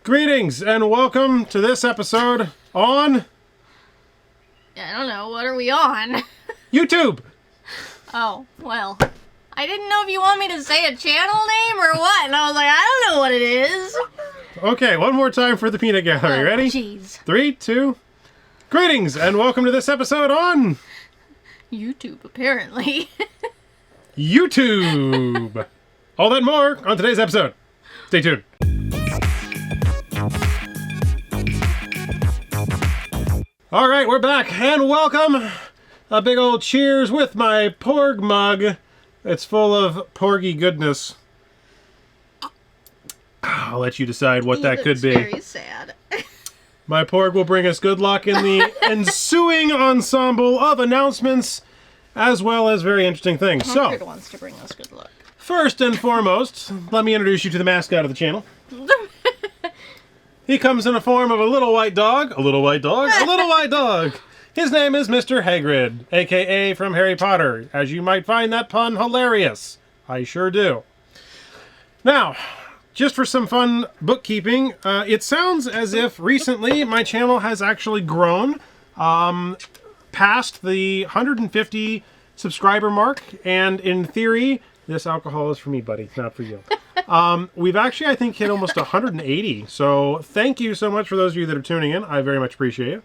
Greetings and welcome to this episode on... I don't know, what are we on? YouTube! Oh, well. I didn't know if you want me to say a channel name or what, and I was like, I don't know what it is. Okay, one more time for the peanut gallery. Ready? Jeez. 3, 2... Greetings and welcome to this episode on... YouTube, apparently. YouTube! All that and more on today's episode. Stay tuned. All right, we're back and welcome. A big old cheers with my porg mug. It's full of porgy goodness. I'll let you decide what that could be. Very sad. My porg will bring us good luck in the ensuing ensemble of announcements, as well as very interesting things. Concord wants to bring us good luck. First and foremost, let me introduce you to the mascot of the channel. He comes in the form of a little white dog. A little white dog? A little white dog! His name is Mr. Hagrid, a.k.a. from Harry Potter, as you might find that pun hilarious. I sure do. Now, just for some fun bookkeeping, it sounds as if recently my channel has actually grown past the 150 subscriber mark, and in theory, this alcohol is for me, buddy, not for you. We've actually, I think, hit almost 180, so thank you so much for those of you that are tuning in. I very much appreciate it.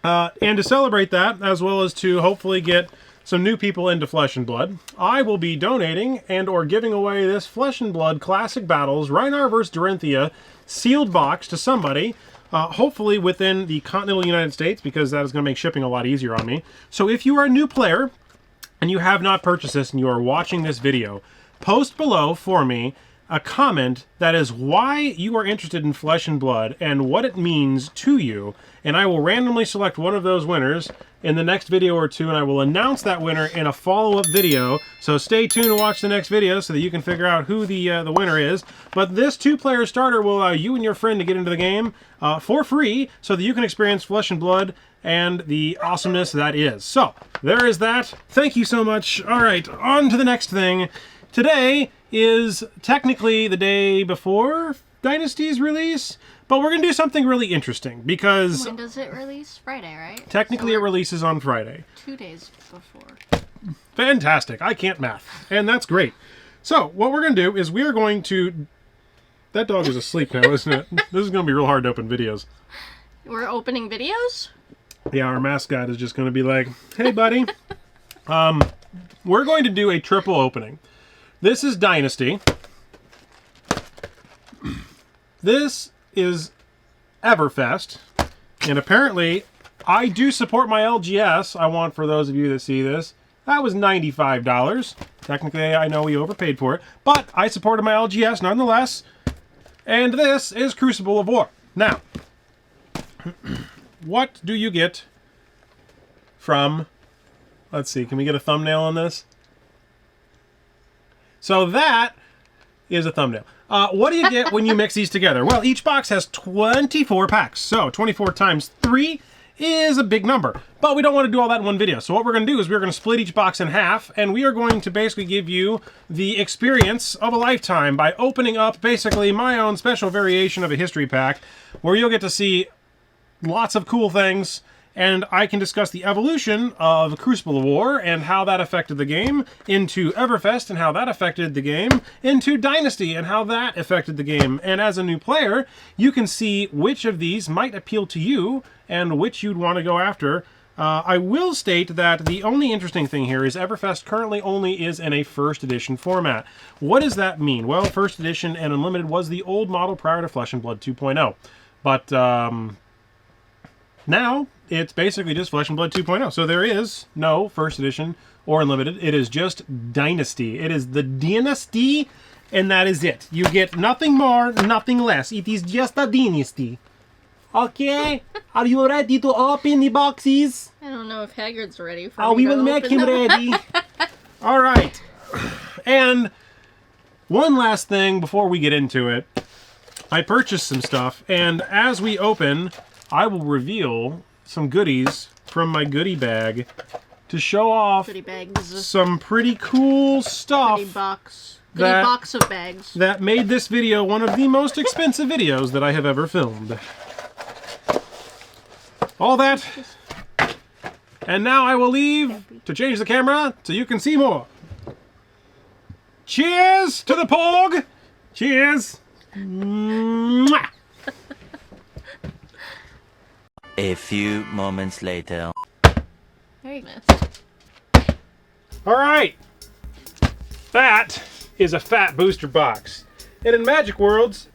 And to celebrate that, as well as to hopefully get some new people into Flesh and Blood, I will be donating and or giving away this Flesh and Blood Classic Battles Rhinar vs. Dorinthea sealed box to somebody, hopefully within the continental United States, because that is going to make shipping a lot easier on me. So if you are a new player and you have not purchased this and you are watching this video, post below for me a comment that is why you are interested in Flesh and Blood and what it means to you, and I will randomly select one of those winners in the next video or two, and I will announce that winner in a follow-up video. So stay tuned to watch the next video so that you can figure out who the winner is. But this 2-player starter will allow you and your friend to get into the game for free so that you can experience Flesh and Blood and the awesomeness that is. So, there is that. Thank you so much. All right, on to the next thing. Today is technically the day before Dynasty's release, but we're going to do something really interesting because... When does it release? Friday, right? Technically it releases on Friday. 2 days before. Fantastic. I can't math. And that's great. So, what we're going to do is we are going to... That dog is asleep now, isn't it? This is going to be real hard to open videos. We're opening videos? Yeah, our mascot is just going to be like, hey, buddy. We're going to do a triple opening. This is Dynasty. This is Everfest. And apparently, I do support my LGS. I want, for those of you that see this, that was $95. Technically, I know we overpaid for it, but I supported my LGS nonetheless. And this is Crucible of War. Now, what do you get from... Let's see, can we get a thumbnail on this? So that is a thumbnail. What do you get when you mix these together? Well, each box has 24 packs. So 24 times 3 is a big number. But we don't want to do all that in one video. So what we're going to do is we're going to split each box in half. And we are going to basically give you the experience of a lifetime by opening up basically my own special variation of a history pack, where you'll get to see lots of cool things. And I can discuss the evolution of Crucible of War and how that affected the game, into Everfest and how that affected the game, into Dynasty and how that affected the game. And as a new player, you can see which of these might appeal to you and which you'd want to go after. I will state that the only interesting thing here is Everfest currently only is in a first edition format. What does that mean? Well, first edition and Unlimited was the old model prior to Flesh and Blood 2.0. But now it's basically just Flesh and Blood 2.0. So there is no first edition or Unlimited. It is just Dynasty. It is the Dynasty, and that is it. You get nothing more, nothing less. It is just a Dynasty. Okay? Are you ready to open the boxes? I don't know if Hagrid's ready for me we will make him ready. All right. And one last thing before we get into it. I purchased some stuff, and as we open, I will reveal some goodies from my goodie bag to show off goodie bags. Some pretty cool stuff goodie box. Goodie box of bags. That made this video one of the most expensive videos that I have ever filmed. All that. And now I will leave to change the camera so you can see more. Cheers to the Porg! Cheers! Mwah. A few moments later. Very nice. Alright! That is a fat booster box. And in Magic Worlds,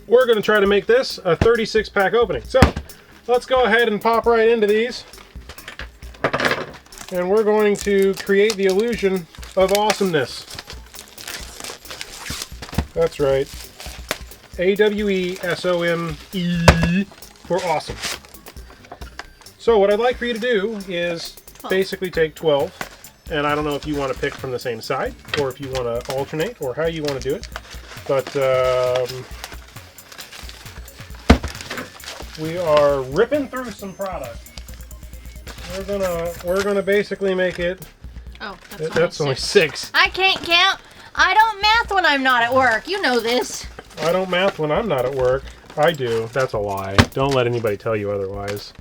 we're going to try to make this a 36-pack opening. So, let's go ahead and pop right into these. And we're going to create the illusion of awesomeness. That's right. A-W-E-S-O-M-E for awesome. So what I'd like for you to do is 12. Basically take 12. And I don't know if you want to pick from the same side, or if you want to alternate, or how you want to do it. But we are ripping through some product. We're gonna basically make it. Oh, that's only 6. I can't count. I don't math when I'm not at work. You know this. I don't math when I'm not at work. I do. That's a lie. Don't let anybody tell you otherwise.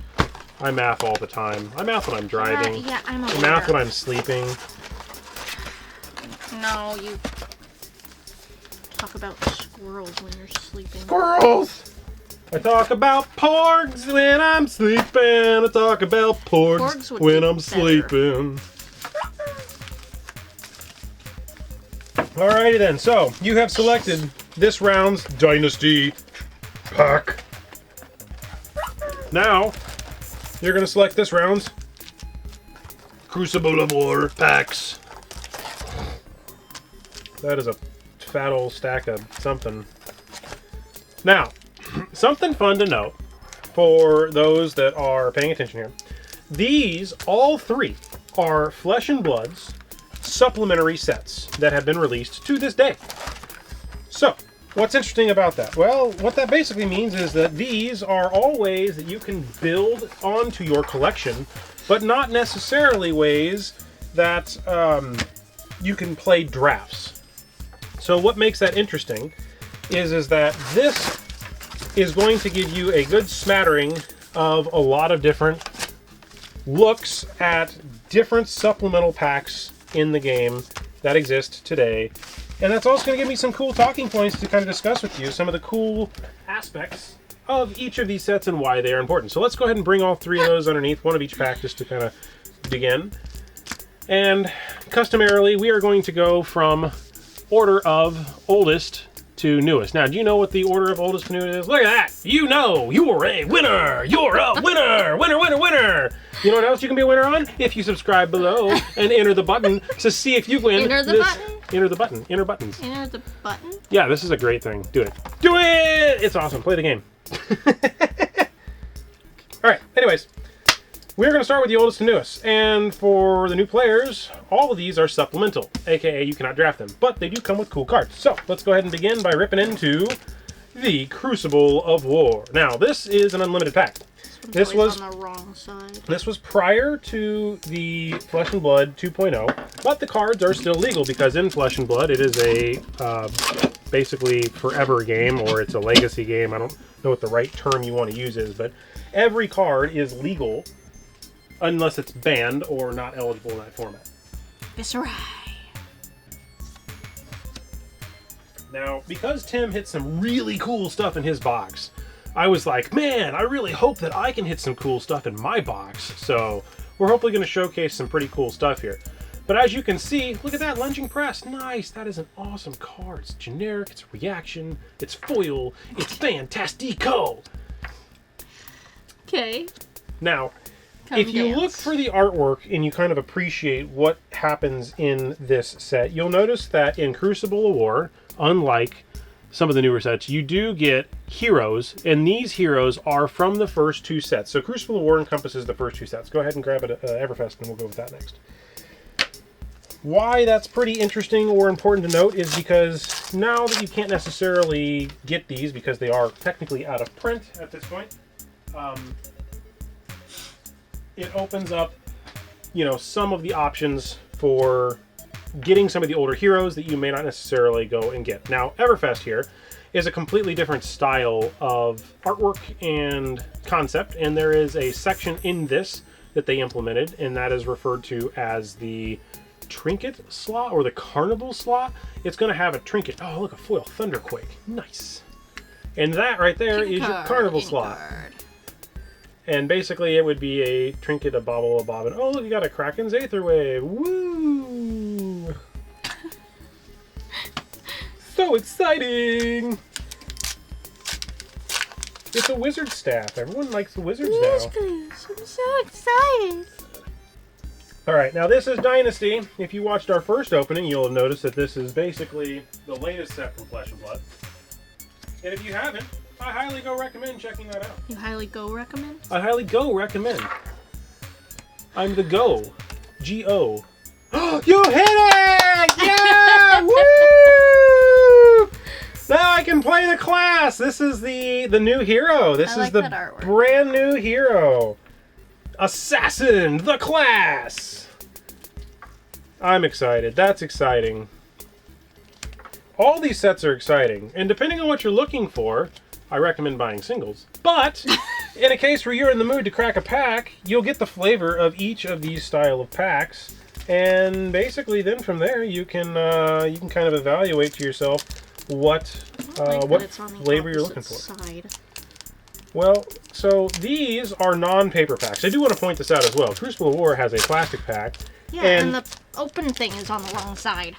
I math all the time. I math when I'm driving. Yeah, I'm aware. I math when I'm sleeping. No, you talk about squirrels when you're sleeping. Squirrels! I talk about porgs when I'm sleeping. I talk about porgs when I'm sleeping. Alrighty then, so you have selected this round's Dynasty pack. Now, you're going to select this round's Crucible of War packs. That is a fat old stack of something. Now, something fun to note for those that are paying attention here. These, all 3, are Flesh and Blood's supplementary sets that have been released to this day. So, what's interesting about that? Well, what that basically means is that these are all ways that you can build onto your collection, but not necessarily ways that you can play drafts. So what makes that interesting is that this is going to give you a good smattering of a lot of different looks at different supplemental packs in the game that exist today. And that's also going to give me some cool talking points to kind of discuss with you some of the cool aspects of each of these sets and why they are important. So let's go ahead and bring all 3 of those underneath, one of each pack, just to kind of begin. And customarily, we are going to go from order of oldest to newest. Now, do you know what the order of oldest to newest is? Look at that! You know! You're a winner! You're a winner! Winner, winner, winner! You know what else you can be a winner on? If you subscribe below and enter the button to see if you win. Enter the button? Enter the button. Enter buttons. Enter the button? Yeah, this is a great thing. Do it. Do it! It's awesome. Play the game. Alright, anyways. We're going to start with the oldest to newest. And for the new players, all of these are supplemental. AKA, you cannot draft them. But they do come with cool cards. So, let's go ahead and begin by ripping into the Crucible of War. Now, this is an unlimited pack. This was on the wrong side. This was prior to the Flesh and Blood 2.0, but the cards are still legal because in Flesh and Blood it is a basically forever game, or it's a legacy game. I don't know what the right term you want to use is, but every card is legal unless it's banned or not eligible in that format. That's right. Now, because Tim hit some really cool stuff in his box, I was like, man, I really hope that I can hit some cool stuff in my box. So we're hopefully going to showcase some pretty cool stuff here. But as you can see, look at that Lunging Press. Nice. That is an awesome card. It's generic. It's reaction. It's foil. It's fantastico. Okay. Now, if you look for the artwork and you kind of appreciate what happens in this set, you'll notice that in Crucible of War, unlike some of the newer sets, you do get heroes, and these heroes are from the first 2 sets. So Crucible of War encompasses the first 2 sets. Go ahead and grab it at Everfest, and we'll go with that next. Why that's pretty interesting or important to note is because now that you can't necessarily get these because they are technically out of print at this point, it opens up, you know, some of the options for getting some of the older heroes that you may not necessarily go and get. Now, Everfest here is a completely different style of artwork and concept, and there is a section in this that they implemented, and that is referred to as the trinket slot or the carnival slot. It's going to have a trinket. Oh, look, a foil thunderquake. Nice. And that right there is your carnival slot. And basically it would be a trinket, a bauble, a bobbin. Oh, look, you got a Kraken's Aetherwave. Woo! So exciting! It's a wizard staff. Everyone likes the wizards now. I'm so excited. Alright, now this is Dynasty. If you watched our first opening, you'll notice that this is basically the latest set from Flesh and Blood. And if you haven't, I highly go recommend checking that out. You highly go recommend? I highly go recommend. I'm the Go. G-O. You hit it! Yeah! Woo! Now I can play the class! This is the new hero. This is the brand new hero. Assassin, the class! I'm excited. That's exciting. All these sets are exciting. And depending on what you're looking for, I recommend buying singles. But in a case where you're in the mood to crack a pack, you'll get the flavor of each of these style of packs, and basically then from there you can kind of evaluate to yourself what flavor you're looking for. Side. Well, so these are non-paper packs. I do want to point this out as well. Crucible of War has a plastic pack. Yeah, and the open thing is on the wrong side.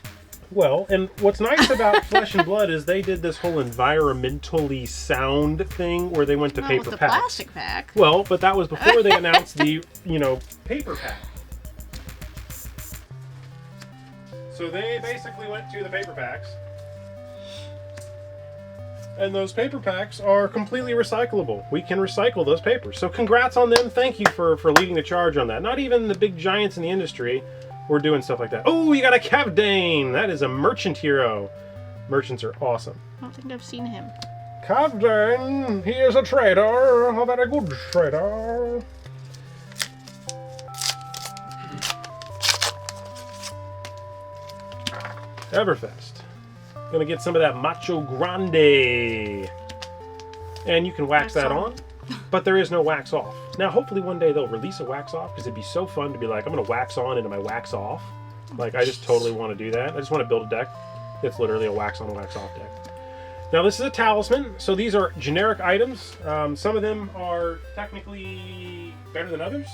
Well, and what's nice about Flesh and Blood is they did this whole environmentally sound thing where they went to paper with the packs. plastic pack. Well, but that was before they announced the, paper pack. So they basically went to the paper packs. And those paper packs are completely recyclable. We can recycle those papers. So congrats on them. Thank you for leading the charge on that. Not even the big giants in the industry were doing stuff like that. Oh, you got a Kavdane! That is a merchant hero. Merchants are awesome. I don't think I've seen him. Kavdane, he is a trader. A very good trader. Everfest. Gonna get some of that Macho Grande. And you can wax that on, but there is no wax off. Now, hopefully one day they'll release a wax off, because it'd be so fun to be like, I'm gonna wax on into my wax off. Like, I just totally want to do that. I just want to build a deck that's literally a wax on, wax off deck. Now, this is a talisman, so these are generic items. Some of them are technically better than others,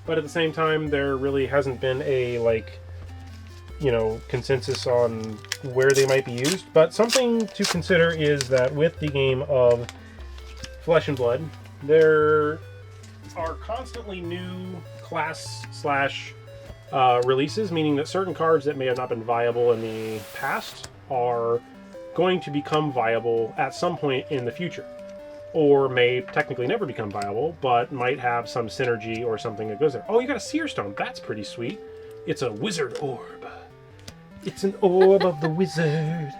but at the same time, there really hasn't been a, consensus on where they might be used. But something to consider is that with the game of Flesh and Blood, there are constantly new class / releases, meaning that certain cards that may have not been viable in the past are going to become viable at some point in the future, or may technically never become viable, but might have some synergy or something that goes there. Oh, you got a Seer Stone. That's pretty sweet. It's a wizard orb. It's an orb of the wizard.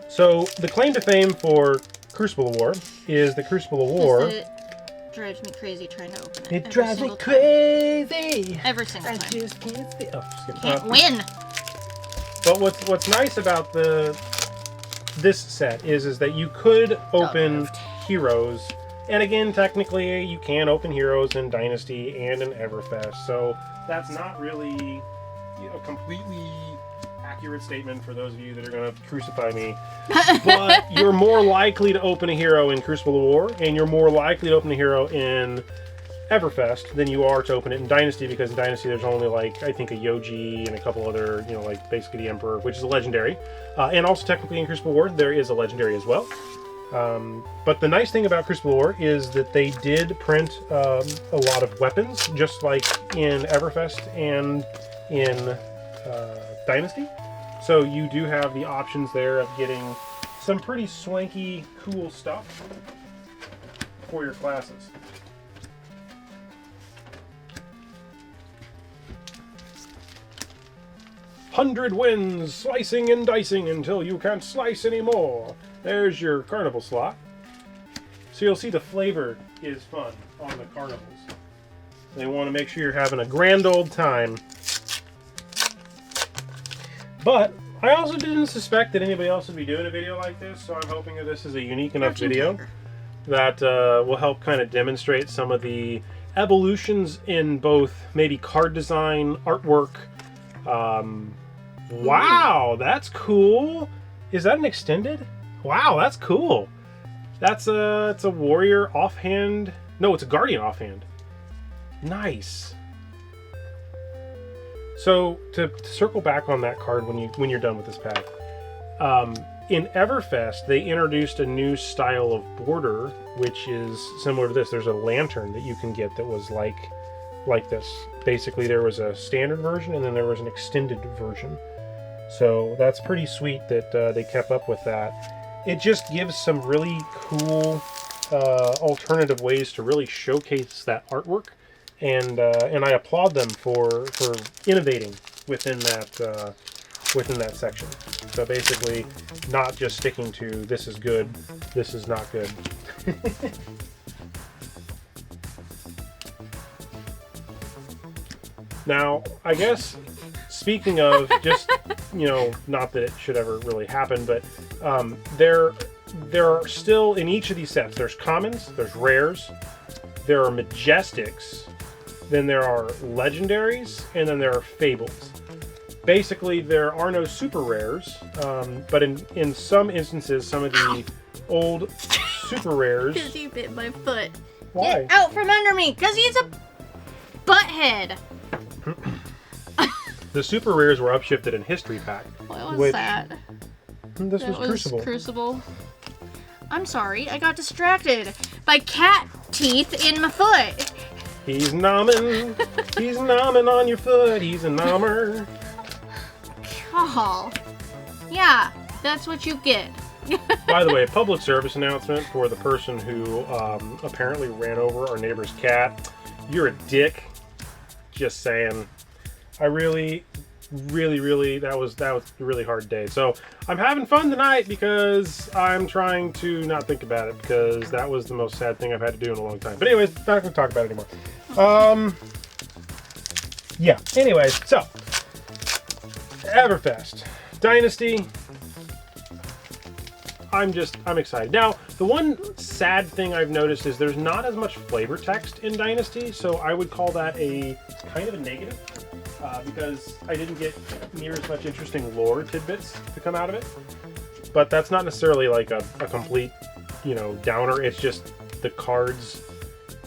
So the claim to fame for Crucible of War is the Crucible of War. It drives me crazy trying to open it. It drives me crazy. Every single time. I just can't see. Oh, Can't win. But what's nice about this set is that you could open heroes, and again, technically, you can open heroes in Dynasty and in Everfest. So that's not really a completely accurate statement for those of you that are going to crucify me. But you're more likely to open a hero in Crucible of War, and you're more likely to open a hero in Everfest than you are to open it in Dynasty, because in Dynasty there's only, I think a Yoji and a couple other, basically the Emperor, which is a legendary. And also technically in Crucible of War there is a legendary as well. But the nice thing about Crucible of War is that they did print a lot of weapons, just like in Everfest and in Dynasty. So you do have the options there of getting some pretty swanky, cool stuff for your classes. "100 wins, slicing and dicing until you can't slice anymore." There's your carnival slot. So you'll see the flavor is fun on the carnivals. They want to make sure you're having a grand old time. But I also didn't suspect that anybody else would be doing a video like this, so I'm hoping that this is a unique enough video that will help kind of demonstrate some of the evolutions in both maybe card design, artwork. Wow, that's cool. Is that an extended? Wow, that's cool. It's a warrior offhand. No, it's a guardian offhand. Nice. So to circle back on that card when you're done with this pack, in Everfest they introduced a new style of border which is similar to this. There's a lantern that you can get that was like this. Basically, there was a standard version and then there was an extended version. So that's pretty sweet that they kept up with that. It just gives some really cool alternative ways to really showcase that artwork. And I applaud them for innovating within that section. So basically, not just sticking to this is good, this is not good. Now, I guess speaking of just not that it should ever really happen, but there are still in each of these sets. There's commons, there's rares, there are majestics. Then there are legendaries, and then there are fables. Basically, there are no super rares, but in some instances, some of the old super rares... Because he bit my foot. Why? Get out from under me, because he's a butthead. The super rares were upshifted in History Pack. What was that? This was Crucible. Crucible. I'm sorry, I got distracted by cat teeth in my foot. He's nomming. He's nomming on your foot. He's a nommer. Oh. Yeah, that's what you get. By the way, public service announcement for the person who apparently ran over our neighbor's cat. You're a dick. Just saying. I really, that was a really hard day. So I'm having fun tonight because I'm trying to not think about it because that was the most sad thing I've had to do in a long time. But anyways, not going to talk about it anymore. Yeah. Anyways, so Everfest, Dynasty. I'm excited. Now, the one sad thing I've noticed is there's not as much flavor text in Dynasty, so I would call that a kind of a negative. Because I didn't get near as much interesting lore tidbits to come out of it. But that's not necessarily like a complete, downer. It's just the cards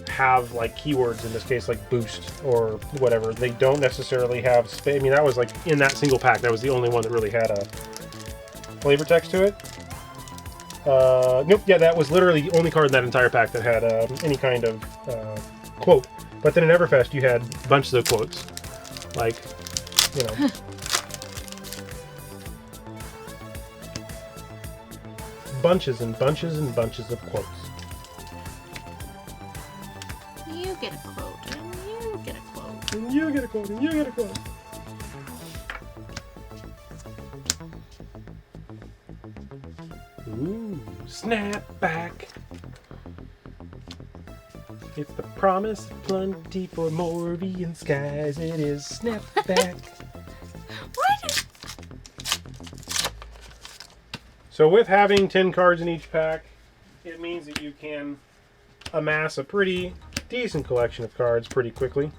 have like keywords, in this case like boost or whatever. They don't necessarily have I mean, that was like in that single pack. That was the only one that really had a flavor text to it. Nope, yeah, that was literally the only card in that entire pack that had any kind of quote. But then in Everfest, you had bunches of quotes. Like, bunches and bunches and bunches of quotes. You get a quote, and you get a quote. And you get a quote, and you get a quote. Ooh, snap back. It's the promise of plenty for Moravian skies. It is snapback. What? So with having 10 cards in each pack, it means that you can amass a pretty decent collection of cards pretty quickly.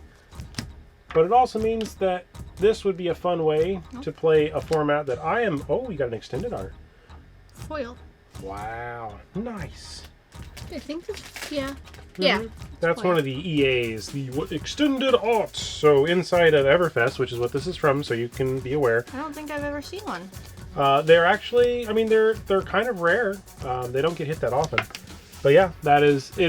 But it also means that this would be a fun way to play a format that I am... Oh, we got an extended art. Foil. Wow. Nice. I think that's... Yeah. Mm-hmm. Yeah. That's one of the EAs, the extended art. So inside of Everfest, which is what this is from, so you can be aware. I don't think I've ever seen one. They're actually, I mean, they're kind of rare. They don't get hit that often. But yeah, it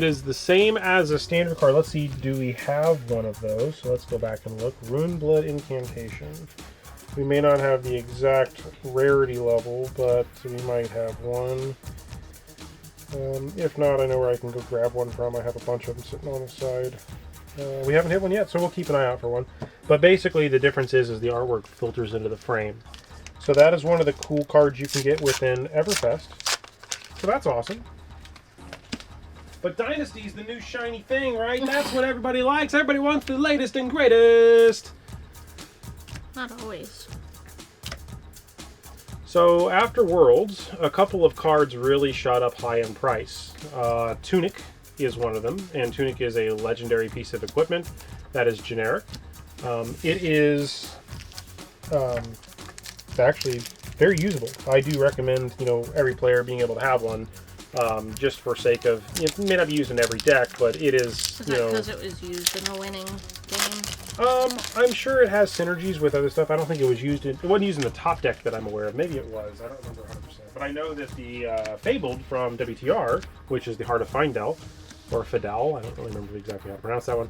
is the same as a standard card. Let's see, do we have one of those? So let's go back and look. Runeblade Incantation. We may not have the exact rarity level, but we might have one. If not, I know where I can go grab one from. I have a bunch of them sitting on the side. We haven't hit one yet, so we'll keep an eye out for one. But basically, the difference is the artwork filters into the frame. So that is one of the cool cards you can get within Everfest. So that's awesome. But Dynasty's the new shiny thing, right? That's what everybody likes. Everybody wants the latest and greatest. Not always. So after Worlds, a couple of cards really shot up high in price. Tunic is one of them, and Tunic is a legendary piece of equipment that is generic. It is actually very usable. I do recommend, you know, every player being able to have one, just for sake of, it may not be used in every deck, but it is, you know, because it was used in the winning game? I'm sure it has synergies with other stuff. I don't think it was used in, it wasn't used in the top deck that I'm aware of. Maybe it was, I don't remember 100%. But I know that the Fabled from WTR, which is the Heart of Findel, or Fidel, I don't really remember exactly how to pronounce that one,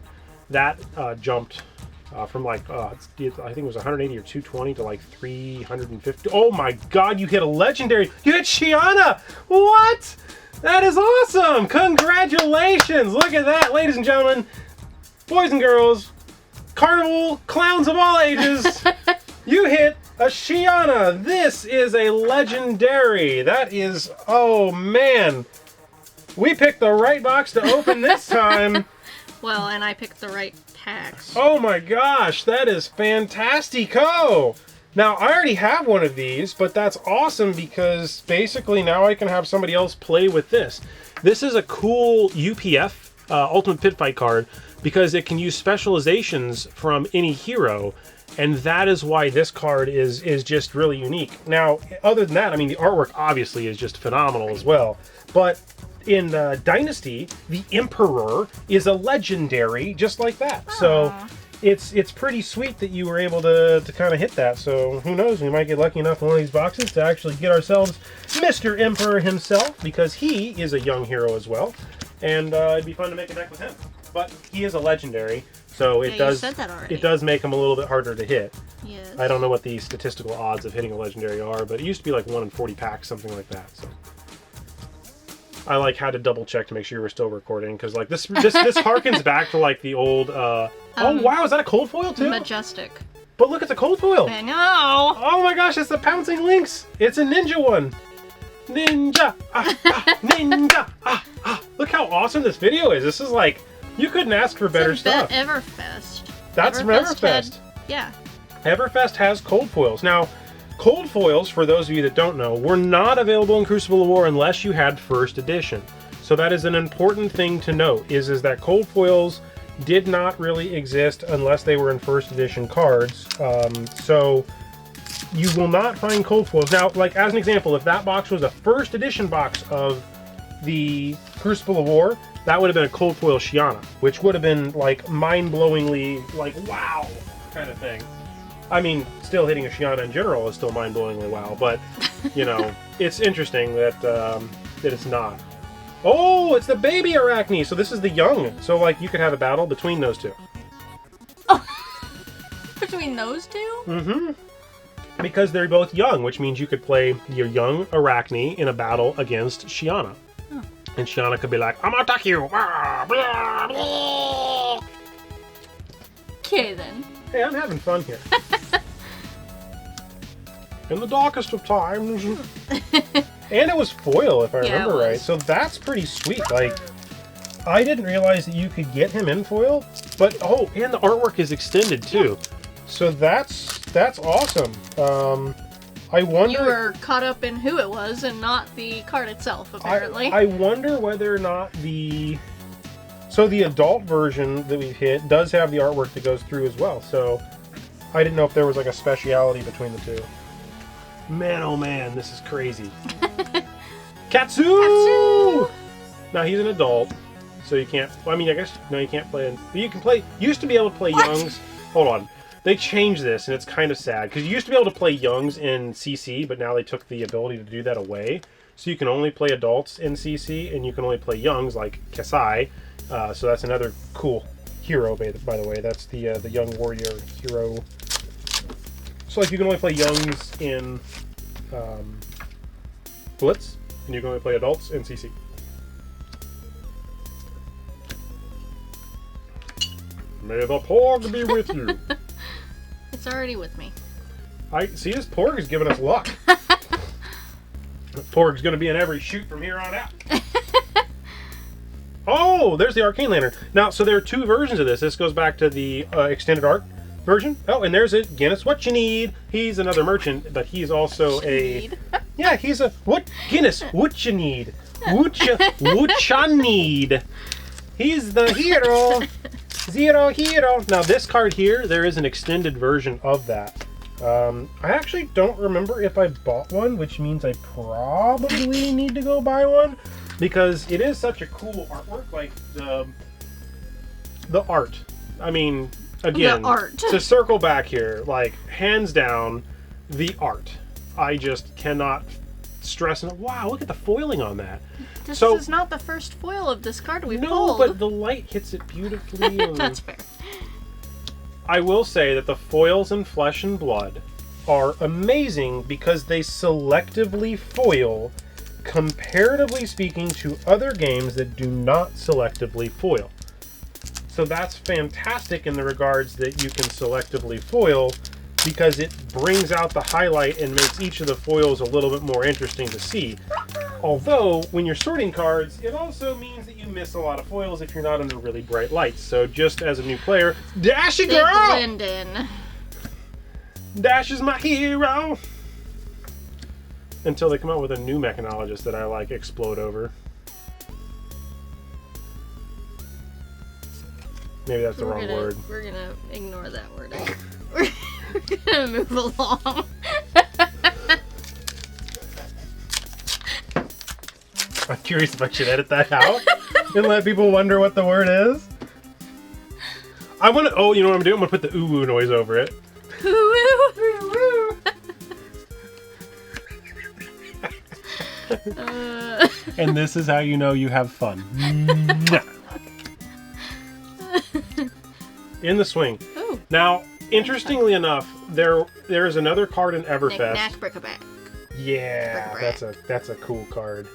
that jumped from like, I think it was 180 or 220 to like 350. Oh my god, you hit a legendary! You hit Shiana! What? That is awesome! Congratulations! Look at that, ladies and gentlemen, boys and girls, carnival clowns of all ages. You hit a Shiana. This is a legendary. That is, oh man. We picked the right box to open this time. Well, and I picked the right packs. Oh my gosh, that is fantastico. Now, I already have one of these, but that's awesome because basically now I can have somebody else play with this. This is a cool UPF, Ultimate Pit Fight card, because it can use specializations from any hero, and that is why this card is just really unique. Now, other than that, I mean, the artwork obviously is just phenomenal as well, but in Dynasty, the Emperor is a legendary just like that. Aww. So it's pretty sweet that you were able to kind of hit that. So who knows, we might get lucky enough in one of these boxes to actually get ourselves Mr. Emperor himself, because he is a young hero as well, and it'd be fun to make a deck with him. But he is a legendary, so it does make him a little bit harder to hit. Yes. I don't know what the statistical odds of hitting a legendary are, but it used to be like 1 in 40 packs, something like that. So I like had to double check to make sure you were still recording, because like this harkens back to like the old. Oh wow, is that a cold foil too? Majestic. But look, it's a cold foil. I know. Oh my gosh, it's the Pouncing Lynx. It's a ninja one. Ninja, ninja. Look how awesome this video is. This is like, you couldn't ask for better stuff. Everfest. That's from Everfest. Yeah. Everfest has cold foils. Now, cold foils, for those of you that don't know, were not available in Crucible of War unless you had first edition. So that is an important thing to note, is that cold foils did not really exist unless they were in first edition cards. So you will not find cold foils. Now, like as an example, if that box was a first edition box of the Crucible of War, that would have been a cold foil Shiana, which would have been like mind-blowingly, like wow kind of thing. I mean, still hitting a Shiana in general is still mind-blowingly wow, but you know, it's interesting that that it's not. Oh, it's the baby Arachne. So this is the young. So like you could have a battle between those two. Oh, between those two? Mm-hmm. Because they're both young, which means you could play your young Arachne in a battle against Shiana. Oh. And Shiana could be like, I'm gonna attack you! Okay then. Hey, I'm having fun here. In the darkest of times. And it was foil, if I remember right. So that's pretty sweet. Like, I didn't realize that you could get him in foil, but oh, and the artwork is extended too. So that's awesome. I wonder. You were caught up in who it was and not the card itself, apparently. I wonder whether or not the adult version that we've hit does have the artwork that goes through as well. So I didn't know if there was like a speciality between the two. Man, oh man, this is crazy. Katsu! Now he's an adult, so you can't. Well, I mean, I guess no, you can't play. You can play. You used to be able to play youngs. Hold on, they changed this, and it's kind of sad because you used to be able to play youngs in CC, but now they took the ability to do that away. So you can only play adults in CC, and you can only play youngs like Kassai. So that's another cool hero, by the way. That's the young warrior hero. So like you can only play youngs in Blitz, and you can only play adults in CC. May the porg be with you. It's already with me. I see this porg is giving us luck. Porg's going to be in every shoot from here on out. Oh, there's the Arcane Lantern. Now, so there are two versions of this. This goes back to the extended art. version. Oh, and there's it. Guinness, what you need? He's another merchant, but he's also a... Yeah, he's a... What? Guinness, what you need? What ya need? He's the hero. Zero hero. Now, this card here, there is an extended version of that. I actually don't remember if I bought one, which means I probably need to go buy one, because it is such a cool artwork. Like, the art. I mean, again, the art. To circle back here, like, hands down, the art. I just cannot stress enough. Wow, look at the foiling on that. This is not the first foil of this card we've pulled. No, but the light hits it beautifully. And That's fair. I will say that the foils in Flesh and Blood are amazing because they selectively foil, comparatively speaking, to other games that do not selectively foil. So that's fantastic in the regards that you can selectively foil, because it brings out the highlight and makes each of the foils a little bit more interesting to see. Although, when you're sorting cards, it also means that you miss a lot of foils if you're not under really bright lights. So just as a new player, Dash it, girl! Blend in. Dash is my hero! Until they come out with a new Mechanologist that I, like, explode over. Maybe that's the wrong word. We're gonna ignore that word. We're gonna move along. I'm curious if I should edit that out and let people wonder what the word is. I want to. Oh, you know what I'm doing? I'm gonna put the ooh woo noise over it. And this is how you know you have fun. In the swing. Ooh. Now, interestingly enough, there's another card in Everfest. Knack, brick-a-back. Yeah, Brick-a-brack. that's a cool card.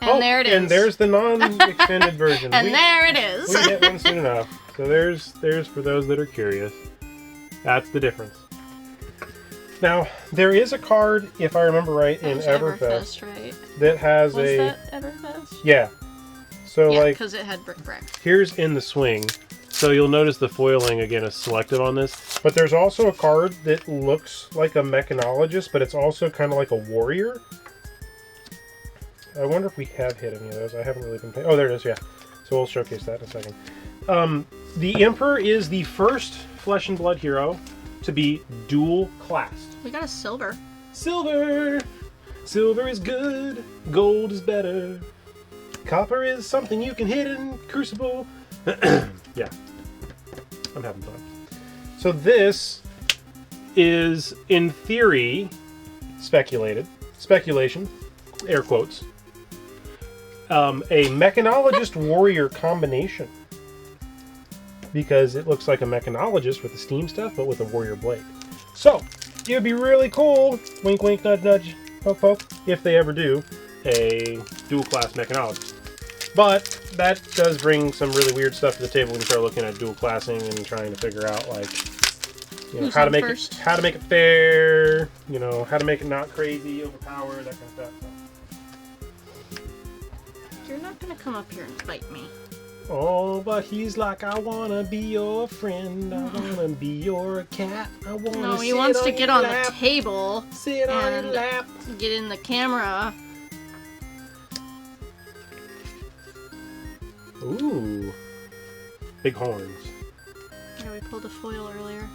And there it is. And there's the non-extended version. And there it is. We get one soon enough. So there's for those that are curious. That's the difference. Now, there is a card, if I remember right, in Everfest, right? that has Was that Everfest? Yeah. So, yeah, like, because it had brick-a-brack. here's in the swing. So you'll notice the foiling, again, is selective on this. But there's also a card that looks like a Mechanologist, but it's also kind of like a warrior. I wonder if we have hit any of those. I haven't really been paying. Oh, there it is, yeah. So we'll showcase that in a second. The Emperor is the first Flesh and Blood hero to be dual-classed. We got a silver. Silver! Silver is good. Gold is better. Copper is something you can hit in Crucible. Yeah. I'm having fun. So this is, in theory, speculation, air quotes, a Mechanologist Warrior combination. Because it looks like a Mechanologist with the steam stuff, but with a Warrior blade. So, it would be really cool, wink wink, nudge nudge, poke poke, if they ever do, a dual-class Mechanologist. But that does bring some really weird stuff to the table when you start looking at dual classing and trying to figure out, like, you know, how to make it fair, you know, how to make it not crazy, overpowered, that kind of stuff. So. You're not gonna come up here and fight me. Oh, but he's like, I wanna be your friend, I wanna be your cat, I wanna. No, he wants to get on the table, sit on your lap, get in the camera. Ooh, big horns. Yeah, we pulled a foil earlier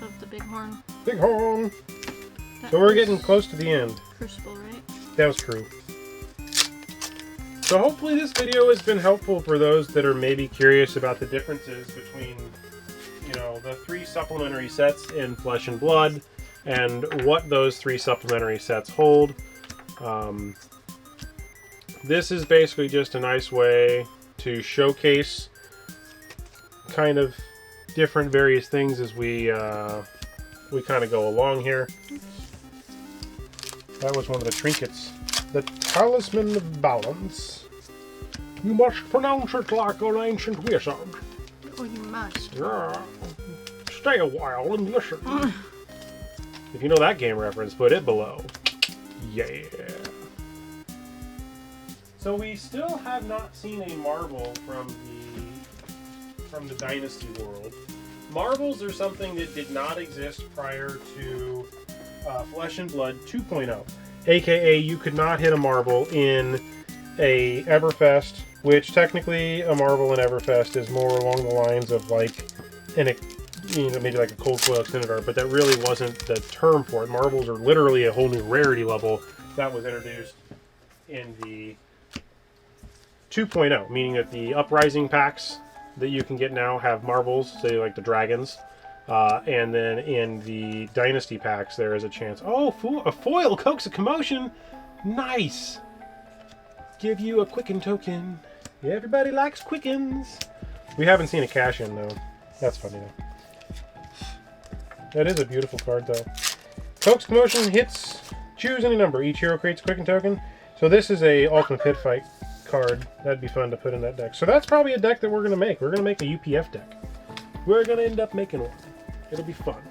of the big horn. Big horn. That So we're was getting close to the end. Crucible, right? That was true. So hopefully this video has been helpful for those that are maybe curious about the differences between, you know, the 3 supplementary sets in Flesh and Blood and what those 3 supplementary sets hold. This is basically just a nice way to showcase kind of different various things as we kind of go along here. That was one of the trinkets. The Talisman of Balance. You must pronounce it like an ancient wizard. Oh, you must. Yeah. Stay a while and listen. If you know that game reference, put it below. Yeah. So we still have not seen a marble from the Dynasty world. marbles are something that did not exist prior to Flesh and Blood 2.0. AKA, you could not hit a marble in a Everfest, which technically a marble in Everfest is more along the lines of like maybe like a cold foil extended art, but that really wasn't the term for it. Marbles are literally a whole new rarity level that was introduced in the 2.0, meaning that the Uprising packs that you can get now have marbles, say like the dragons, and then in the Dynasty packs there is a chance. Oh, a foil coax a commotion! Nice! Give you a quicken token. Everybody likes quickens. We haven't seen a cash in though. That's funny though. That is a beautiful card though. Coax commotion hits. Choose any number. Each hero creates a quicken token. So this is a Ultimate Pit Fight card. That'd be fun to put in that deck. So that's probably a deck that we're going to make. We're going to make a UPF deck. We're going to end up making one. It'll be fun.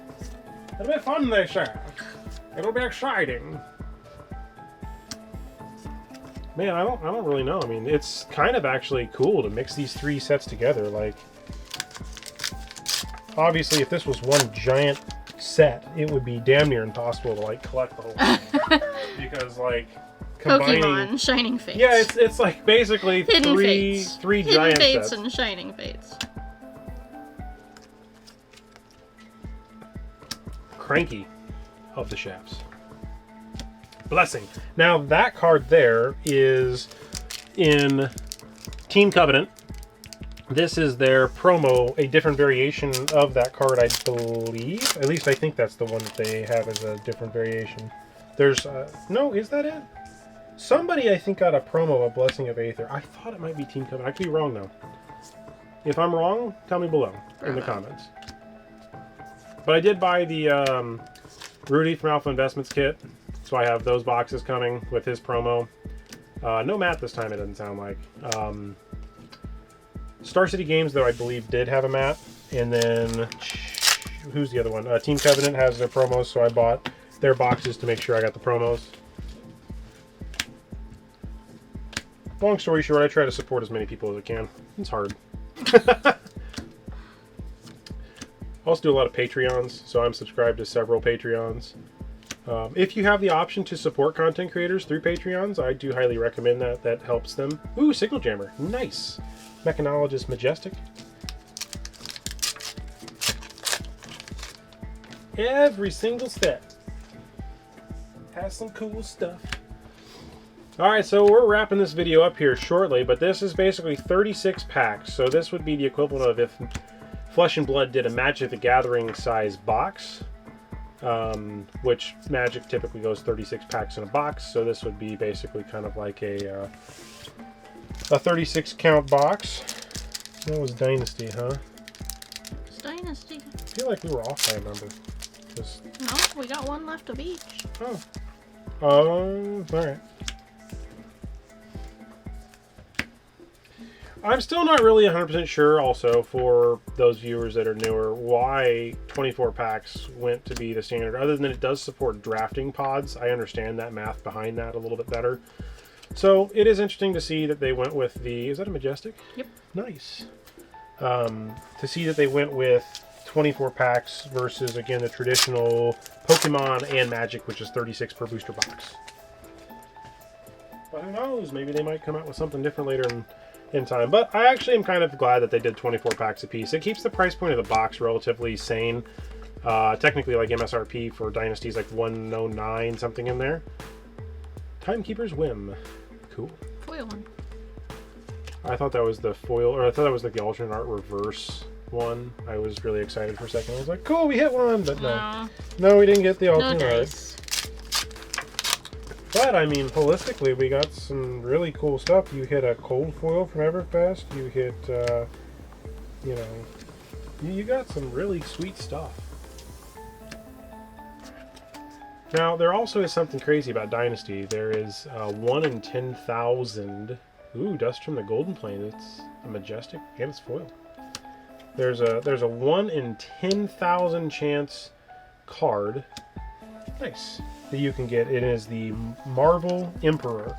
It'll be fun, they say. It'll be exciting. Man, I don't really know. I mean, it's kind of actually cool to mix these three sets together. Like, obviously, if this was one giant set, it would be damn near impossible to like collect the whole thing. Because like combining Pokemon, Shining Fates. Yeah, it's like basically Hidden three giant Fates sets. and Shining Fates. Cranky of the Shafts. Blessing. Now that card there is in Team Covenant. This is their promo, a different variation of that card, I believe. At least I think that's the one that they have as a different variation. There's, no, is that it? Somebody, I think, got a promo of Blessing of Aether. I thought it might be Team Covenant. I could be wrong, though. If I'm wrong, tell me below in the comments. But I did buy the Rudy from Alpha Investments kit, so I have those boxes coming with his promo. No Matt this time, it doesn't sound like. Star City Games, though, I believe did have a mat. And then, who's the other one? Team Covenant has their promos, so I bought their boxes to make sure I got the promos. Long story short, I try to support as many people as I can. It's hard. I also do a lot of Patreons, so I'm subscribed to several Patreons. If you have the option to support content creators through Patreons, I do highly recommend that. That helps them. Ooh, Signal Jammer. Nice. Mechanologist Majestic. Every single step has some cool stuff. Alright, so we're wrapping this video up here shortly, but this is basically 36 packs. So this would be the equivalent of if Flesh and Blood did a Magic the Gathering size box, which Magic typically goes 36 packs in a box. So this would be basically kind of like a 36 count box. That was Dynasty, huh? It's Dynasty. I feel like we were off by a number. Just... No, we got one left of each. Oh. Alright. I'm still not really 100% sure, also, for those viewers that are newer, why 24 packs went to be the standard. Other than it does support drafting pods, I understand that math behind that a little bit better. So it is interesting to see that they went with the... Is that a Majestic? Yep. Nice. To see that they went with 24 packs versus, again, the traditional Pokemon and Magic, which is 36 per booster box. But who knows? Maybe they might come out with something different later in time. But I actually am kind of glad that they did 24 packs a piece. It keeps the price point of the box relatively sane. Technically, like MSRP for Dynasties, like 109 something in there. Timekeeper's Whim. Cool. Foil one. I thought that was the foil, or I thought that was like the alternate art reverse one. I was really excited for a second. I was like, cool, we hit one, but no. No, we didn't get the alternate art. But, I mean, holistically, we got some really cool stuff. You hit a cold foil from Everfest. You hit, you know, you got some really sweet stuff. Now, there also is something crazy about Dynasty. There is 1 in 10,000. Ooh, Dust from the Golden Plane. It's a Majestic and it's foil. There's a 1 in 10,000 chance card. Nice. That you can get. It is the Marvel Emperor,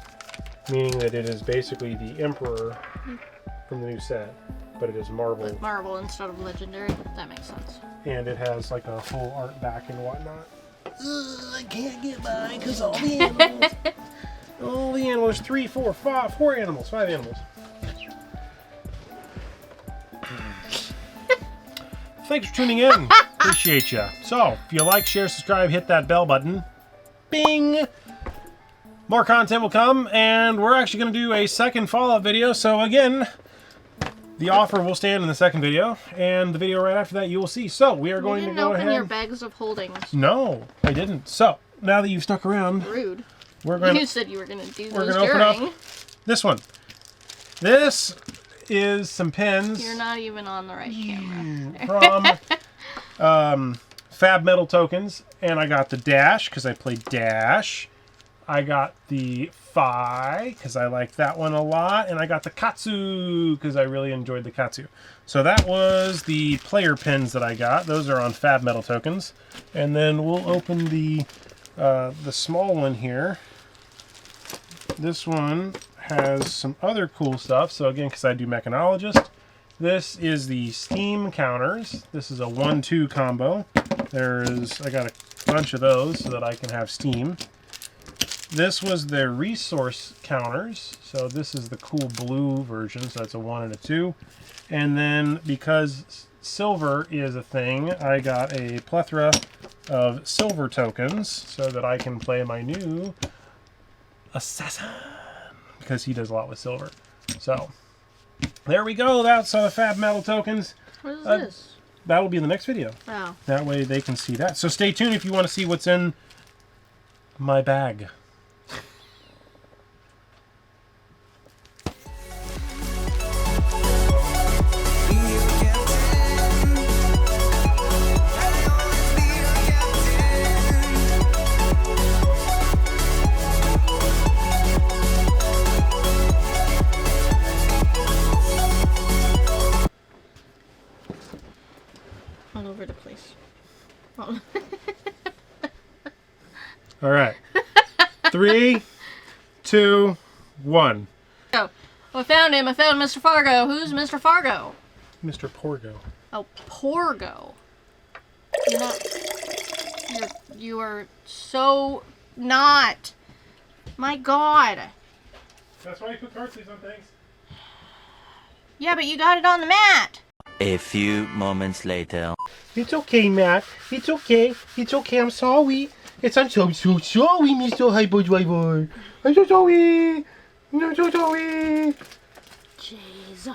meaning that it is basically the Emperor from the new set. but it is marble. With marble instead of legendary. That makes sense. And it has like a full art back and whatnot. I can't get by because all the animals. All the animals. 3, 4, 5, 4 animals. 5 animals. Thanks for tuning in. Appreciate ya. So, if you like, share, subscribe, hit that bell button. Bing! More content will come, and we're actually going to do a second Fallout video. So, again, the offer will stand in the second video, and the video right after that you will see. So, we are going to go ahead. You didn't open your bags of holdings. No, I didn't. So, now that you've stuck around, Rude. we're going to... You said you were going to do We're those going to open during. up this one. This is some pins. You're not even on the right camera. From Fab Metal Tokens, and I got the Dash because I played Dash. I got the Phi because I like that one a lot, and I got the Katsu because I really enjoyed the Katsu. So that was the player pins that I got. Those are on Fab Metal Tokens, and then we'll open the small one here. This one has some other cool stuff. So again, because I do Mechanologist, this is the Steam counters. This is a 1-2 combo. I got a bunch of those so that I can have Steam. This was their resource counters. So this is the cool blue version. So that's a 1 and a 2. And then because silver is a thing, I got a plethora of silver tokens so that I can play my new Assassin, because he does a lot with silver. So, there we go. That's the Fab Metal Tokens. What is this? That will be in the next video. Oh. That way they can see that. So stay tuned if you want to see what's in my bag. All over the place. Oh. All right. 3, 2, 1. Oh, I found him. I found Mr. Fargo. Who's Mr. Fargo? Mr. Porgo. Oh, Porgo. You're not... You are so not. My God. That's why you put card sleeves on things. Yeah, but you got it on the mat. A few moments later. It's okay, Matt. It's okay. It's okay. I'm sorry. I'm so sorry, Mr. Hyper Driver. I'm so sorry. I'm so sorry. Jeez.